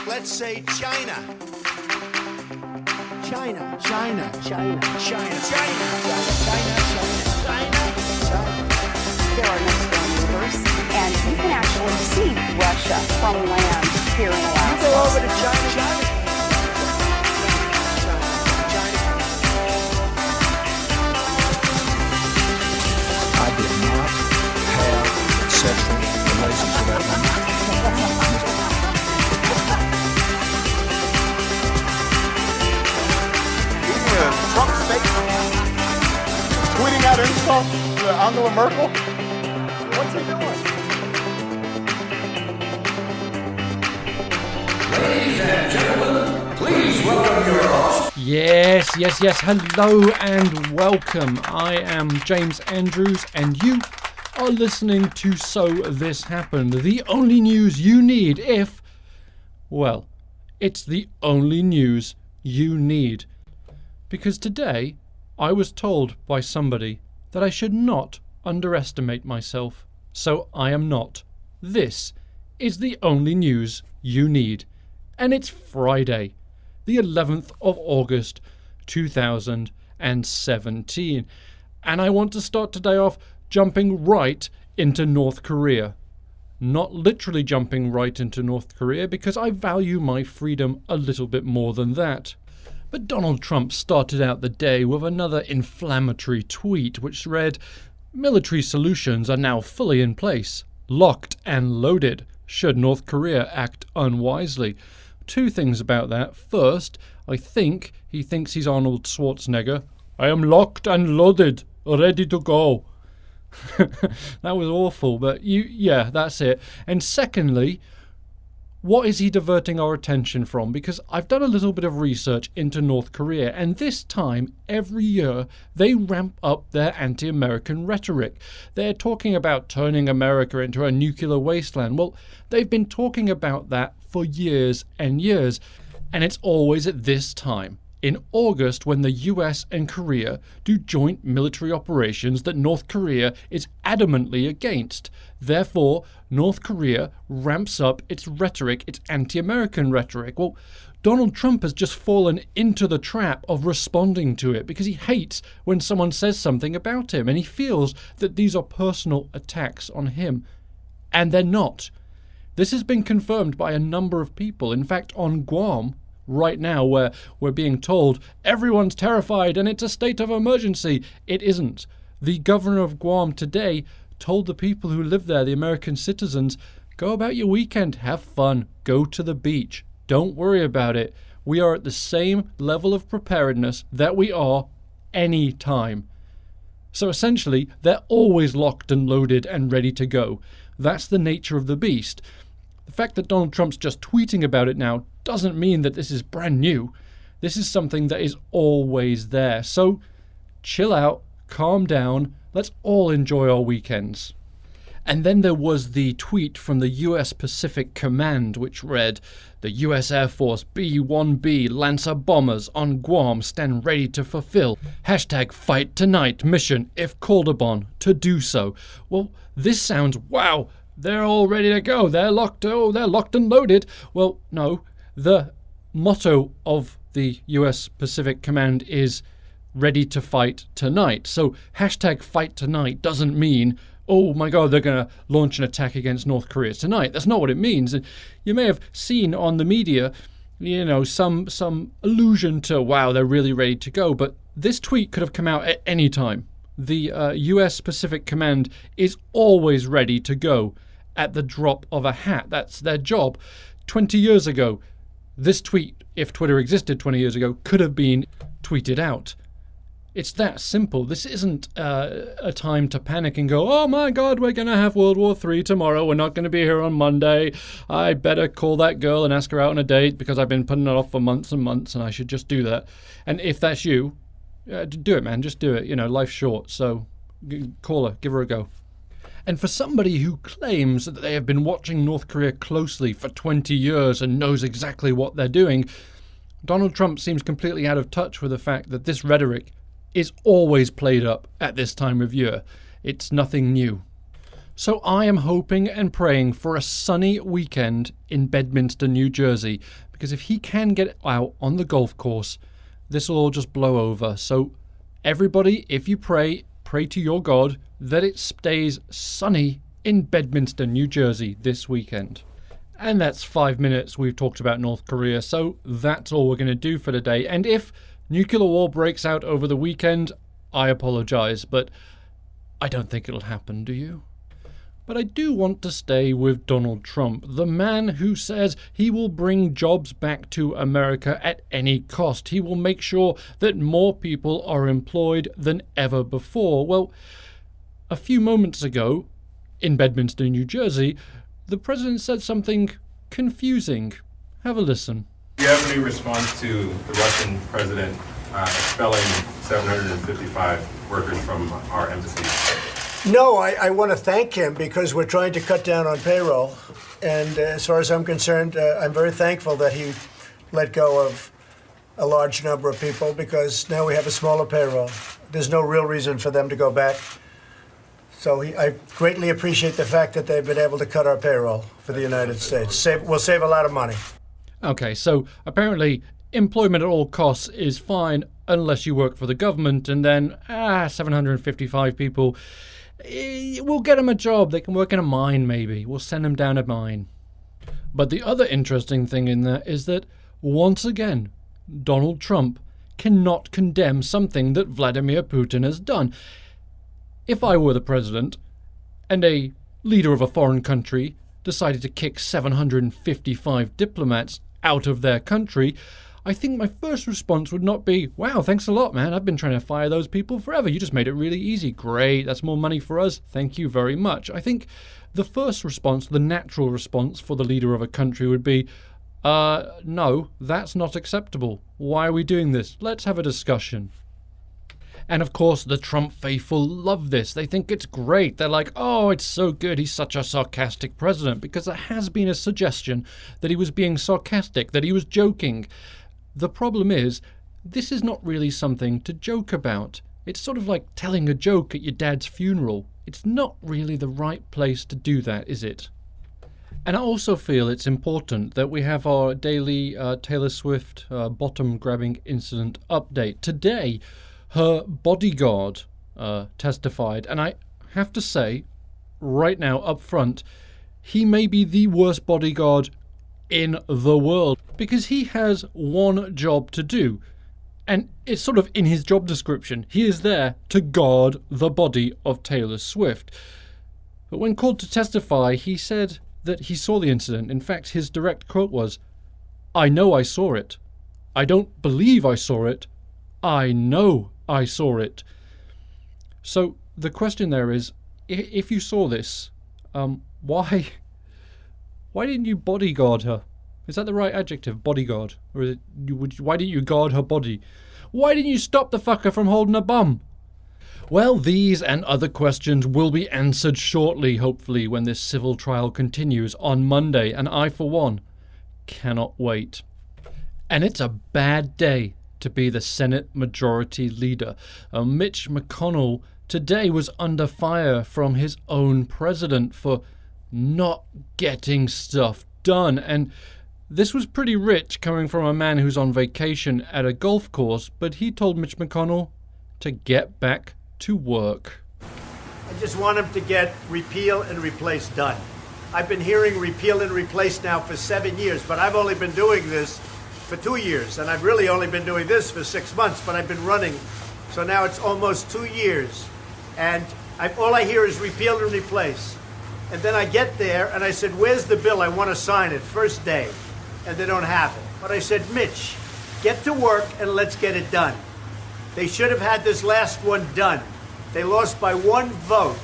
Let's say China. China. China. China. China. China. There are no storm neighbors, and you can actually see Russia from land here in Alaska. You go over to China. I did not have sexual relations with that woman. Trump's statement, tweeting out insults to Angela Merkel. What's he doing? Ladies and gentlemen, please welcome your host. Yes. Hello and welcome. I am James Andrews, and you are listening to So This Happened, the only news you need if, well, it's the only news you need. Because today, I was told by somebody that I should not underestimate myself, so I am not. This is the only news you need. And it's Friday, the 11th of August, 2017. And I want to start today off jumping right into North Korea. Not literally jumping right into North Korea, because I value my freedom a little bit more than that. But Donald Trump started out the day with another inflammatory tweet which read, "Military solutions are now fully in place, locked and loaded, should North Korea act unwisely." Two things about that. First, I think he thinks he's Arnold Schwarzenegger. I am locked and loaded, ready to go. That was awful, but yeah, that's it. And secondly, what is he diverting our attention from? Because I've done a little bit of research into North Korea, and this time, every year, they ramp up their anti-American rhetoric. They're talking about turning America into a nuclear wasteland. Well, they've been talking about that for years and years, and it's always at this time, in August, when the US and Korea do joint military operations that North Korea is adamantly against. Therefore, North Korea ramps up its rhetoric, its anti-American rhetoric. Well, Donald Trump has just fallen into the trap of responding to it because he hates when someone says something about him, and he feels that these are personal attacks on him. And they're not. This has been confirmed by a number of people. In fact, on Guam, right now, where we're being told everyone's terrified and it's a state of emergency, it isn't. The governor of Guam today told the people who live there, the American citizens, go about your weekend, have fun, go to the beach, don't worry about it. We are at the same level of preparedness that we are any time. So essentially, they're always locked and loaded and ready to go. That's the nature of the beast. The fact that Donald Trump's just tweeting about it now doesn't mean that this is brand new. This is something that is always there. So chill out, calm down, let's all enjoy our weekends. And then there was the tweet from the US Pacific Command, which read, "The US Air Force B-1B Lancer bombers on Guam stand ready to fulfill #fight tonight mission if called upon to do so." Well, this sounds, wow, they're all ready to go. They're locked and loaded. Well, no. The motto of the US Pacific Command is ready to fight tonight. So #fight tonight doesn't mean, oh my God, they're going to launch an attack against North Korea tonight. That's not what it means. And you may have seen on the media, some allusion to, wow, they're really ready to go. But this tweet could have come out at any time. The US Pacific Command is always ready to go at the drop of a hat. That's their job. 20 years ago, this tweet, if Twitter existed 20 years ago, could have been tweeted out. It's that simple. This isn't a time to panic and go, oh my God, we're going to have World War III tomorrow. We're not going to be here on Monday. I better call that girl and ask her out on a date because I've been putting it off for months and months and I should just do that. And if that's you, do it, man. Just do it. Life's short. So call her, give her a go. And for somebody who claims that they have been watching North Korea closely for 20 years and knows exactly what they're doing, Donald Trump seems completely out of touch with the fact that this rhetoric is always played up at this time of year. It's nothing new. So I am hoping and praying for a sunny weekend in Bedminster, New Jersey, because if he can get out on the golf course, this will all just blow over. So everybody, if you pray to your God that it stays sunny in Bedminster, New Jersey this weekend. And that's 5 minutes we've talked about North Korea, so that's all we're going to do for today. And if nuclear war breaks out over the weekend, I apologize, but I don't think it'll happen, do you? But I do want to stay with Donald Trump, the man who says he will bring jobs back to America at any cost. He will make sure that more people are employed than ever before. Well, a few moments ago, in Bedminster, New Jersey, the president said something confusing. Have a listen. Do you have any response to the Russian president expelling 755 workers from our embassy? No, I want to thank him because we're trying to cut down on payroll. And as far as I'm concerned, I'm very thankful that he let go of a large number of people because now we have a smaller payroll. There's no real reason for them to go back. So I greatly appreciate the fact that they've been able to cut our payroll for the United States. We'll save a lot of money. Okay, so apparently employment at all costs is fine unless you work for the government, and then 755 people, we'll get them a job. They can work in a mine maybe. We'll send them down a mine. But the other interesting thing in that is that, once again, Donald Trump cannot condemn something that Vladimir Putin has done. If I were the president and a leader of a foreign country decided to kick 755 diplomats out of their country, I think my first response would not be, wow, thanks a lot, man. I've been trying to fire those people forever. You just made it really easy. Great. That's more money for us. Thank you very much. I think the first response, the natural response for the leader of a country would be, no, that's not acceptable. Why are we doing this? Let's have a discussion. And of course, the Trump faithful love this. They think it's great. They're like, oh, it's so good. He's such a sarcastic president. Because there has been a suggestion that he was being sarcastic, that he was joking. The problem is, this is not really something to joke about. It's sort of like telling a joke at your dad's funeral. It's not really the right place to do that, is it? And I also feel it's important that we have our daily Taylor Swift bottom-grabbing incident update. Today, her bodyguard testified, and I have to say, right now, up front, he may be the worst bodyguard in the world, because he has one job to do, and it's sort of in his job description. He is there to guard the body of Taylor Swift. But when called to testify, he said that he saw the incident. In fact, his direct quote was, "I know I saw it. I don't believe I saw it. I know I saw it." So the question there is, if you saw this, why didn't you bodyguard her? Is that the right adjective, bodyguard? Or is it, why didn't you guard her body? Why didn't you stop the fucker from holding a bum? Well, these and other questions will be answered shortly, hopefully, when this civil trial continues on Monday, and I, for one, cannot wait. And it's a bad day to be the Senate Majority Leader. Mitch McConnell today was under fire from his own president for not getting stuff done. And this was pretty rich coming from a man who's on vacation at a golf course, but he told Mitch McConnell to get back to work. I just want him to get repeal and replace done. I've been hearing repeal and replace now for 7 years, but I've only been doing this for 2 years, and I've really only been doing this for 6 months, but I've been running. So now it's almost 2 years, and all I hear is repeal and replace. And then I get there, and I said, where's the bill? I want to sign it, first day. And they don't have it. But I said, Mitch, get to work and let's get it done. They should have had this last one done. They lost by 1 vote.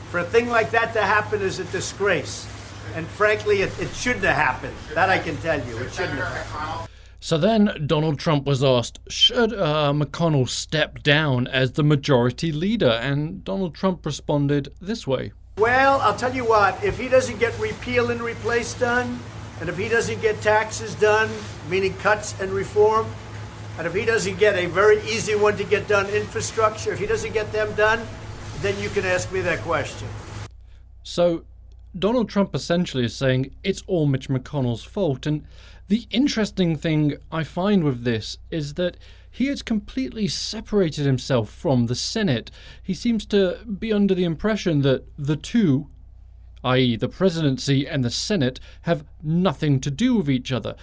For a thing like that to happen is a disgrace. And frankly, it shouldn't have happened. That I can tell you. It shouldn't have. So then Donald Trump was asked, should McConnell step down as the majority leader? And Donald Trump responded this way. Well, I'll tell you what, if he doesn't get repeal and replace done, and if he doesn't get taxes done, meaning cuts and reform, and if he doesn't get a very easy one to get done, infrastructure, if he doesn't get them done, then you can ask me that question. So Donald Trump essentially is saying it's all Mitch McConnell's fault. And the interesting thing I find with this is that he has completely separated himself from the Senate. He seems to be under the impression that the two, i.e. the presidency and the Senate, have nothing to do with each other.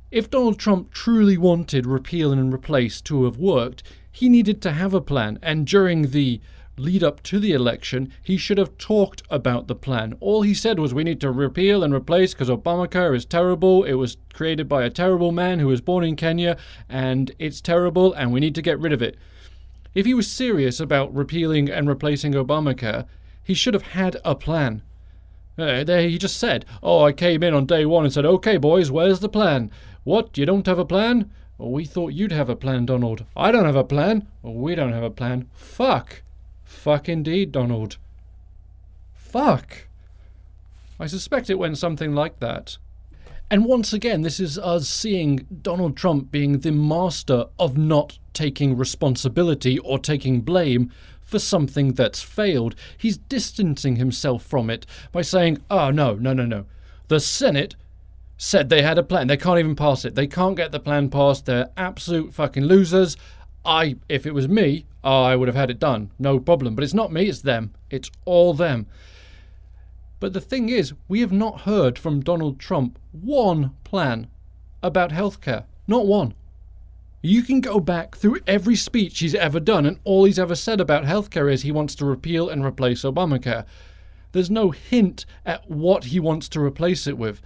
If Donald Trump truly wanted repeal and replace to have worked, he needed to have a plan, and during the lead up to the election, he should have talked about the plan. All he said was we need to repeal and replace because Obamacare is terrible. It was created by a terrible man who was born in Kenya, and it's terrible, and we need to get rid of it. If he was serious about repealing and replacing Obamacare, he should have had a plan. There he just said, oh, I came in on day one and said, okay, boys, where's the plan? What, you don't have a plan? Well, we thought you'd have a plan, Donald. I don't have a plan. Well, we don't have a plan. Fuck. Fuck indeed, Donald. Fuck. I suspect it went something like that. And once again, this is us seeing Donald Trump being the master of not taking responsibility or taking blame for something that's failed. He's distancing himself from it by saying, oh, no. The Senate said they had a plan. They can't even pass it. They can't get the plan passed. They're absolute fucking losers. If it was me, I would have had it done. No problem. But it's not me, it's them. It's all them. But the thing is, we have not heard from Donald Trump one plan about healthcare. Not one. You can go back through every speech he's ever done, and all he's ever said about healthcare is he wants to repeal and replace Obamacare. There's no hint at what he wants to replace it with.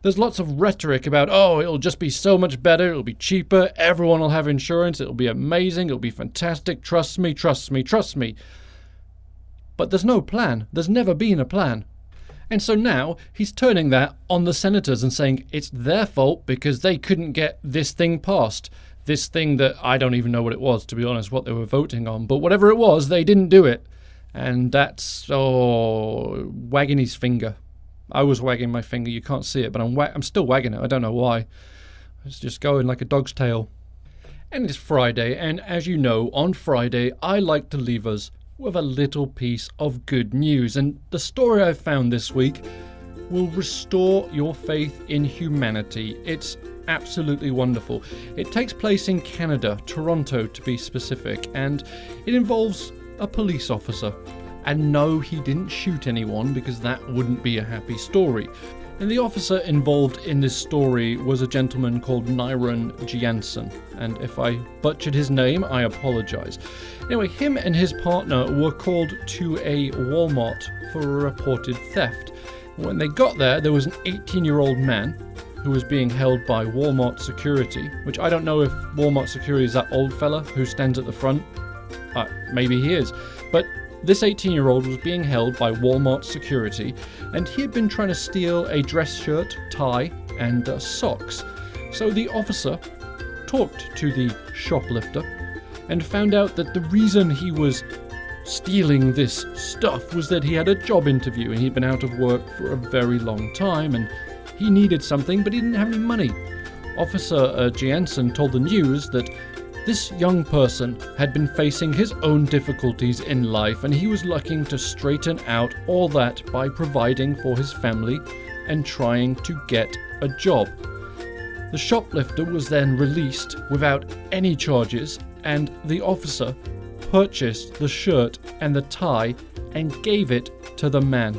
There's lots of rhetoric about, oh, it'll just be so much better, it'll be cheaper, everyone will have insurance, it'll be amazing, it'll be fantastic, trust me. But there's no plan. There's never been a plan. And so now he's turning that on the senators and saying it's their fault because they couldn't get this thing passed. This thing that I don't even know what it was, to be honest, what they were voting on. But whatever it was, they didn't do it. And that's, wagging his finger. I was wagging my finger, you can't see it, but I'm still wagging it, I don't know why. It's just going like a dog's tail. And it's Friday, and as you know, on Friday, I like to leave us with a little piece of good news. And the story I've found this week will restore your faith in humanity. It's absolutely wonderful. It takes place in Canada, Toronto to be specific, and it involves a police officer. And no, he didn't shoot anyone because that wouldn't be a happy story. And the officer involved in this story was a gentleman called Nyron Jansen. And if I butchered his name, I apologize. Anyway, him and his partner were called to a Walmart for a reported theft. When they got there, there was an 18-year-old man who was being held by Walmart security, which I don't know if Walmart security is that old fella who stands at the front. Maybe he is. But this 18-year-old was being held by Walmart security, and he had been trying to steal a dress shirt, tie, and socks. So the officer talked to the shoplifter and found out that the reason he was stealing this stuff was that he had a job interview and he'd been out of work for a very long time and he needed something but he didn't have any money. Officer Jansen told the news that this young person had been facing his own difficulties in life and he was looking to straighten out all that by providing for his family and trying to get a job. The shoplifter was then released without any charges and the officer purchased the shirt and the tie and gave it to the man.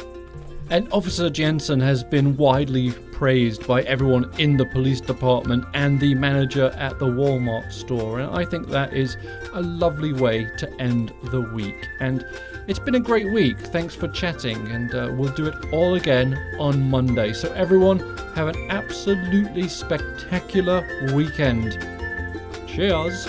And Officer Jansen has been widely praised by everyone in the police department and the manager at the Walmart store. And I think that is a lovely way to end the week. And it's been a great week. Thanks for chatting. And we'll do it all again on Monday. So everyone, have an absolutely spectacular weekend. Cheers.